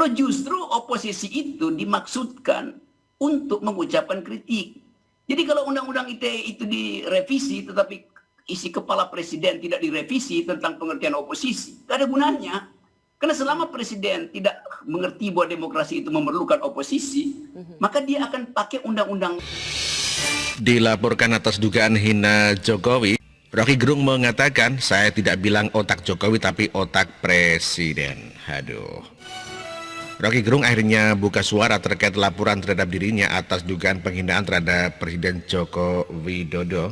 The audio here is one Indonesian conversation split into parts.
Atau justru oposisi itu dimaksudkan untuk mengucapkan kritik. Jadi kalau undang-undang ITE itu direvisi tetapi isi kepala presiden tidak direvisi tentang pengertian oposisi, tidak ada gunanya. Karena selama presiden tidak mengerti bahwa demokrasi itu memerlukan oposisi, maka dia akan pakai undang-undang. Dilaporkan atas dugaan hina Jokowi, Rocky Gerung mengatakan, saya tidak bilang otak Jokowi tapi otak presiden. Aduh. Rocky Gerung akhirnya buka suara terkait laporan terhadap dirinya atas dugaan penghinaan terhadap Presiden Joko Widodo.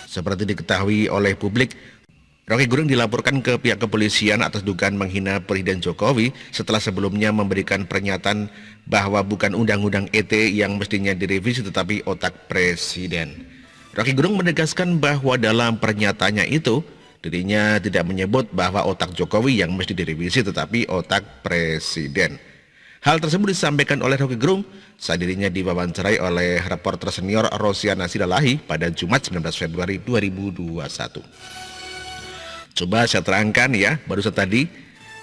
Seperti diketahui oleh publik, Rocky Gerung dilaporkan ke pihak kepolisian atas dugaan menghina Presiden Jokowi setelah sebelumnya memberikan pernyataan bahwa bukan undang-undang ITE yang mestinya direvisi tetapi otak presiden. Rocky Gerung menegaskan bahwa dalam pernyataannya itu, dirinya tidak menyebut bahwa otak Jokowi yang mesti direvisi tetapi otak presiden. Hal tersebut disampaikan oleh Rocky Gerung saat dirinya diwawancarai oleh reporter senior Rosiana Sidalahi pada Jumat 19 Februari 2021. Coba saya terangkan ya, barusan tadi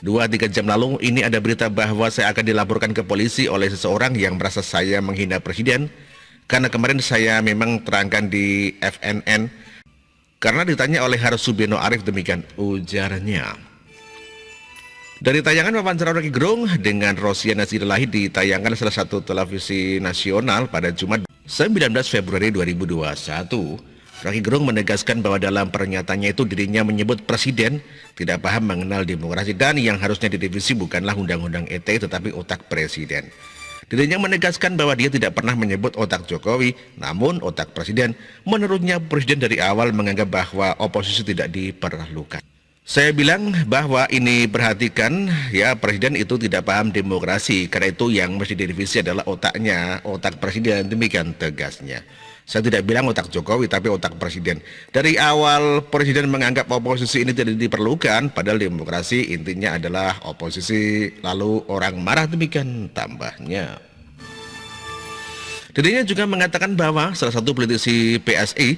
2-3 jam lalu ini ada berita bahwa saya akan dilaporkan ke polisi oleh seseorang yang merasa saya menghina presiden. Karena kemarin saya memang terangkan di FNN karena ditanya oleh Harus Subeno Arif, demikian ujarnya. Dari tayangan wawancara Rocky Gerung dengan Rosiana Sidalahi ditayangkan salah satu televisi nasional pada Jumat 19 Februari 2021, Rocky Gerung menegaskan bahwa dalam pernyataannya itu dirinya menyebut presiden tidak paham mengenal demokrasi dan yang harusnya direvisi bukanlah undang-undang ITE tetapi otak presiden. Dirinya menegaskan bahwa dia tidak pernah menyebut otak Jokowi, namun otak presiden. Menurutnya presiden dari awal menganggap bahwa oposisi tidak diperlukan. Saya bilang bahwa ini perhatikan ya, presiden itu tidak paham demokrasi, karena itu yang mesti direvisi adalah otaknya, otak presiden, demikian tegasnya. Saya tidak bilang otak Jokowi tapi otak presiden. Dari awal presiden menganggap oposisi ini tidak diperlukan, padahal demokrasi intinya adalah oposisi, lalu orang marah, demikian tambahnya. Dirinya juga mengatakan bahwa salah satu politisi PSI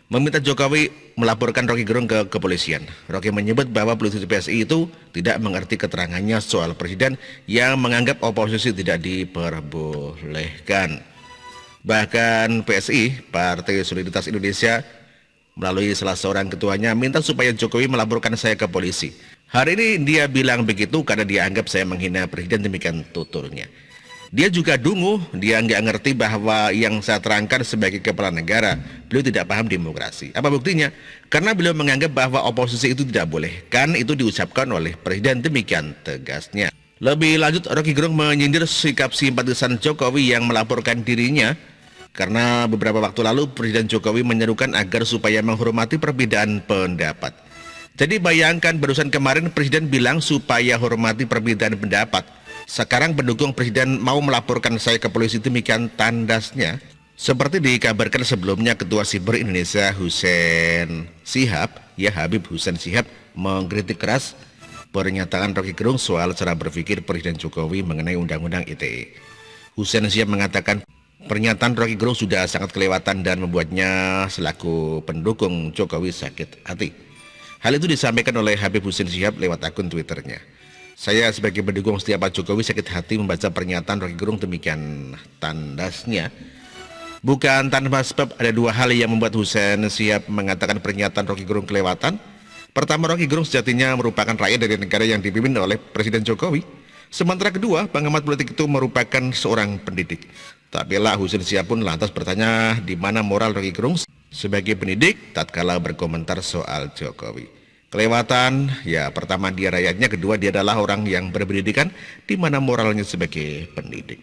meminta Jokowi melaporkan Rocky Gerung ke kepolisian. Rocky menyebut bahwa politisi PSI itu tidak mengerti keterangannya soal presiden yang menganggap oposisi tidak diperbolehkan. Bahkan PSI, Partai Solidaritas Indonesia, melalui salah seorang ketuanya minta supaya Jokowi melaporkan saya ke polisi. Hari ini dia bilang begitu karena dia anggap saya menghina presiden, demikian tuturnya. Dia juga dungu, dia nggak ngerti bahwa yang saya terangkan sebagai kepala negara, beliau tidak paham demokrasi. Apa buktinya? Karena beliau menganggap bahwa oposisi itu tidak boleh. Kan itu diucapkan oleh presiden, demikian tegasnya. Lebih lanjut, Rocky Gerung menyindir sikap simpatisan Jokowi yang melaporkan dirinya karena beberapa waktu lalu Presiden Jokowi menyerukan agar supaya menghormati perbedaan pendapat. Jadi bayangkan barusan kemarin Presiden bilang supaya hormati perbedaan pendapat. Sekarang pendukung presiden mau melaporkan saya ke polisi, demikian tandasnya. Seperti dikabarkan sebelumnya, Ketua Siber Indonesia Husein Shihab, Habib Husein Shihab, mengkritik keras pernyataan Rocky Gerung soal cara berpikir Presiden Jokowi mengenai Undang-Undang ITE. Husein Shihab mengatakan pernyataan Rocky Gerung sudah sangat kelewatan dan membuatnya selaku pendukung Jokowi sakit hati. Hal itu disampaikan oleh Habib Husein Shihab lewat akun Twitternya. Saya sebagai pendukung setia Pak Jokowi sakit hati membaca pernyataan Rocky Gerung, demikian tandasnya. Bukan tanpa sebab ada dua hal yang membuat Husein Shihab mengatakan pernyataan Rocky Gerung kelewatan. Pertama, Rocky Gerung sejatinya merupakan rakyat dari negara yang dipimpin oleh Presiden Jokowi. Sementara kedua, pengamat politik itu merupakan seorang pendidik. Tapi lah Husein Shihab pun lantas bertanya di mana moral Rocky Gerung sebagai pendidik tatkala berkomentar soal Jokowi. Kelewatan, ya pertama dia rakyatnya, kedua dia adalah orang yang berpendidikan, di mana moralnya sebagai pendidik.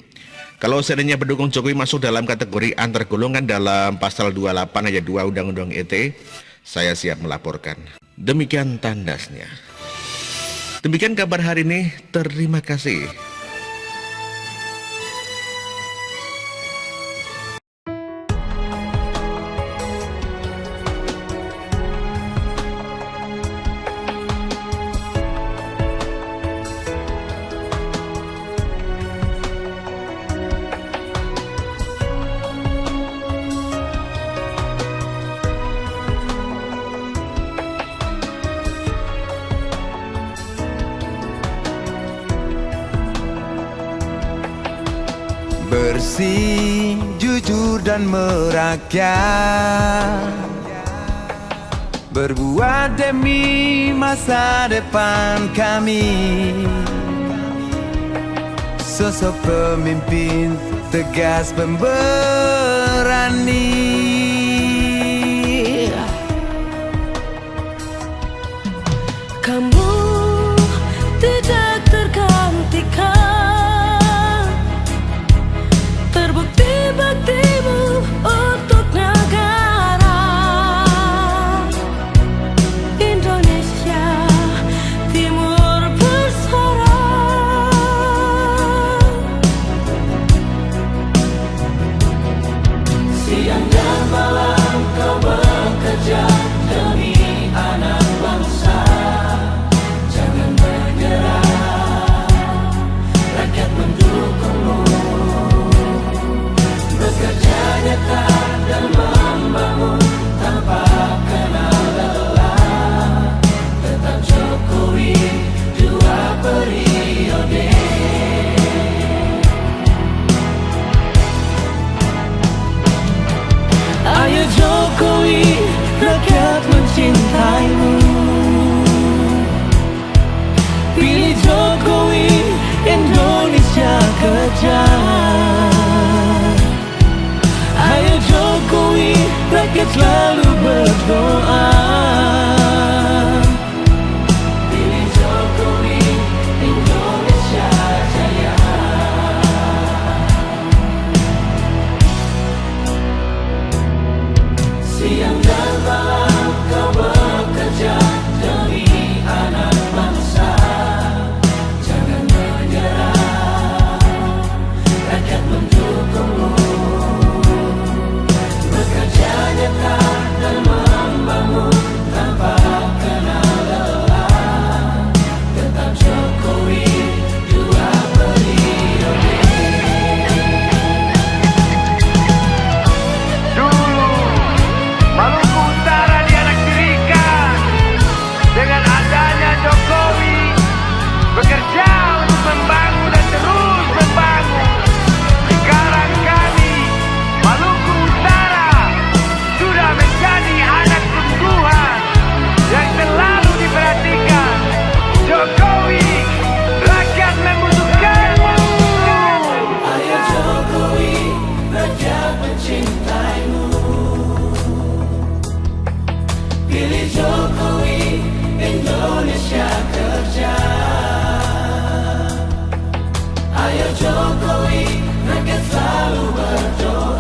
Kalau seandainya pendukung Jokowi masuk dalam kategori antar golongan dalam pasal 28 ayat 2 Undang-Undang ITE, saya siap melaporkan. Demikian tandasnya. Demikian kabar hari ini, terima kasih. bersih, jujur dan merakyat, berbuat demi masa depan kami. Sosok pemimpin tegas pemberani. Kamu tidak tergantikan, terbukti baktimu untuk negara Indonesia Timur bersuara. Siang dan malam kau bekerja demi anak bangsa. Jangan menyerah, rakyat mendukungmu. Bekerja nyata dan membangun tanpa kenal lelah. Tetap Jokowi 2 periode. Ayo Jokowi, rakyat mencintaimu. Pilih Jokowi, Indonesia kerja. Ayo Jokowi, rakyat selalu berdoa. Pilih Jokowi, Indonesia jaya. Siang dan malam kau bekerja demi anak bangsa. Jangan menyerah, rakyat mendukungmu. Bekerja nyata dan membangun tanpa kenal lelah. Tetap Jokowi 2 periode. Dulu Maluku Utara dianaktirikan. Dengan adanya Jokowi bekerja untuk membangun dan terus membangun. Sekarang kami Maluku Utara sudah menjadi anak sungguhan yang selalu diperhatikan. Jokowi, rakyat membutuhkanmu. Ayo Jokowi, rakyat mencintaimu. Pilih Jokowi, Indonesia kerja. Ayo Jokowi, rakyat selalu berdoa.